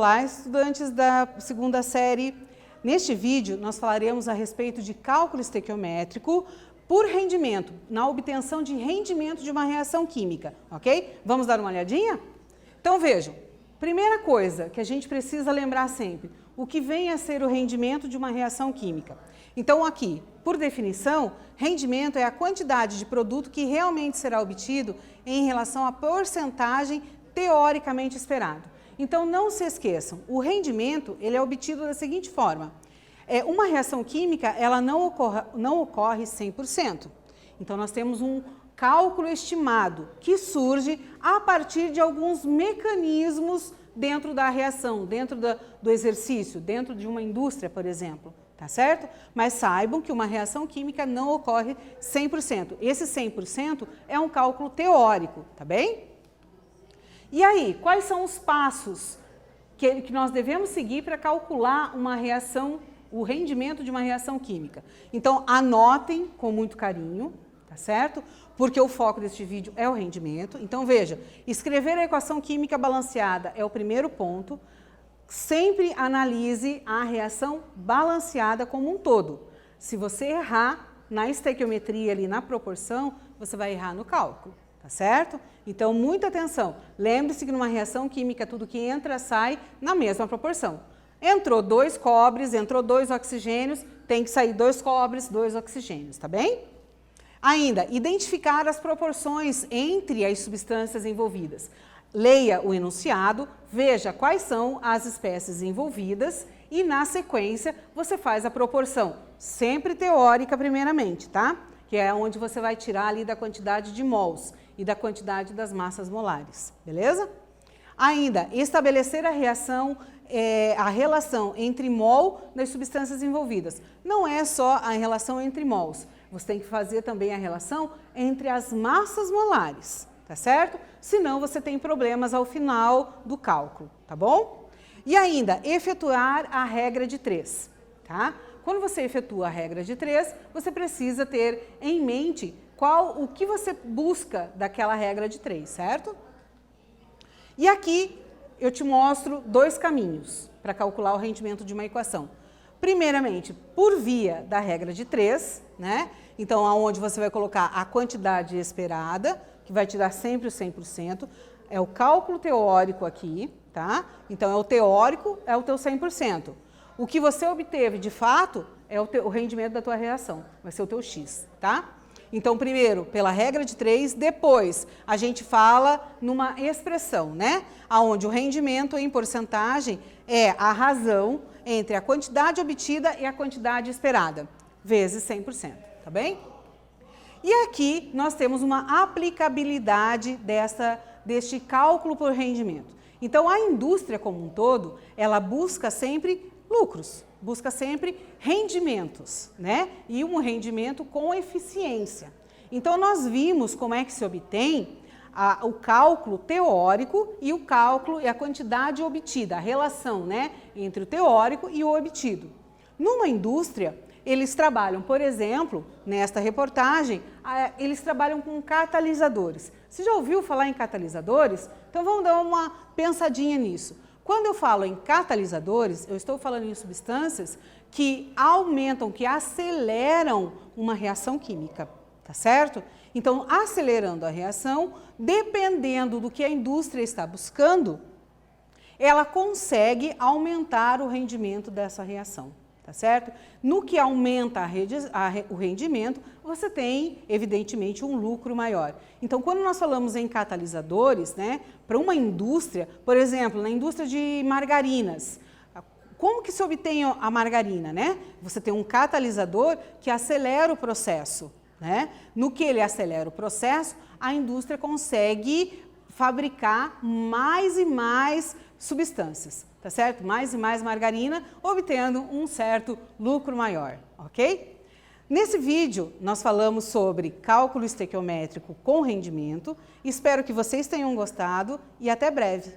Olá, estudantes da segunda série. Neste vídeo, nós falaremos a respeito de cálculo estequiométrico por rendimento, na obtenção de rendimento de uma reação química, ok? Vamos dar uma olhadinha? Então vejam, primeira coisa que a gente precisa lembrar sempre, o que vem a ser o rendimento de uma reação química. Então aqui, por definição, rendimento é a quantidade de produto que realmente será obtido em relação à porcentagem teoricamente esperado. Então não se esqueçam, o rendimento ele é obtido da seguinte forma, uma reação química ela não ocorre 100%. Então nós temos um cálculo estimado que surge a partir de alguns mecanismos dentro da reação, dentro do exercício, dentro de uma indústria, por exemplo, tá certo? Mas saibam que uma reação química não ocorre 100%. Esse 100% é um cálculo teórico, tá bem? E aí, quais são os passos que nós devemos seguir para calcular uma reação, o rendimento de uma reação química? Então, anotem com muito carinho, tá certo? Porque o foco deste vídeo é o rendimento. Então, veja, escrever a equação química balanceada é o primeiro ponto. Sempre analise a reação balanceada como um todo. Se você errar na estequiometria ali, na proporção, você vai errar no cálculo. Tá certo? Então, muita atenção. Lembre-se que numa reação química, tudo que entra, sai na mesma proporção. Entrou 2 cobres, entrou 2 oxigênios, tem que sair 2 cobres, 2 oxigênios, tá bem? Ainda, identificar as proporções entre as substâncias envolvidas. Leia o enunciado, veja quais são as espécies envolvidas e, na sequência, você faz a proporção, sempre teórica primeiramente, tá? Que é onde você vai tirar ali da quantidade de mols e da quantidade das massas molares, beleza? Ainda, estabelecer a relação entre mol das substâncias envolvidas. Não é só a relação entre mols, você tem que fazer também a relação entre as massas molares, tá certo? Senão você tem problemas ao final do cálculo, tá bom? E ainda, efetuar a regra de 3, tá? Quando você efetua a regra de 3, você precisa ter em mente o que você busca daquela regra de 3, certo? E aqui eu te mostro 2 caminhos para calcular o rendimento de uma equação. Primeiramente, por via da regra de 3, né? Então, aonde você vai colocar a quantidade esperada, que vai te dar sempre o 100%, é o cálculo teórico aqui, tá? Então, é o teórico, é o teu 100%. O que você obteve, de fato, é o rendimento da tua reação, vai ser o teu X, tá? Então, primeiro, pela regra de 3, depois a gente fala numa expressão, né? Onde o rendimento em porcentagem é a razão entre a quantidade obtida e a quantidade esperada, vezes 100%, tá bem? E aqui nós temos uma aplicabilidade deste cálculo por rendimento. Então, a indústria como um todo, ela busca sempre lucros, busca sempre rendimentos, né? E um rendimento com eficiência. Então, nós vimos como é que se obtém o cálculo teórico e o cálculo e a quantidade obtida, a relação, né, entre o teórico e o obtido. Numa indústria, eles trabalham, por exemplo, nesta reportagem, eles trabalham com catalisadores. Você já ouviu falar em catalisadores? Então, vamos dar uma pensadinha nisso. Quando eu falo em catalisadores, eu estou falando em substâncias que aumentam, que aceleram uma reação química, tá certo? Então, acelerando a reação, dependendo do que a indústria está buscando, ela consegue aumentar o rendimento dessa reação, tá certo? No que aumenta o rendimento, você tem, evidentemente, um lucro maior. Então, quando nós falamos em catalisadores, né, para uma indústria, por exemplo, na indústria de margarinas, como que se obtém a margarina, né? Você tem um catalisador que acelera o processo, né? No que ele acelera o processo, a indústria consegue fabricar mais e mais substâncias, tá certo? Mais e mais margarina, obtendo um certo lucro maior, ok? Nesse vídeo, nós falamos sobre cálculo estequiométrico com rendimento. Espero que vocês tenham gostado e até breve!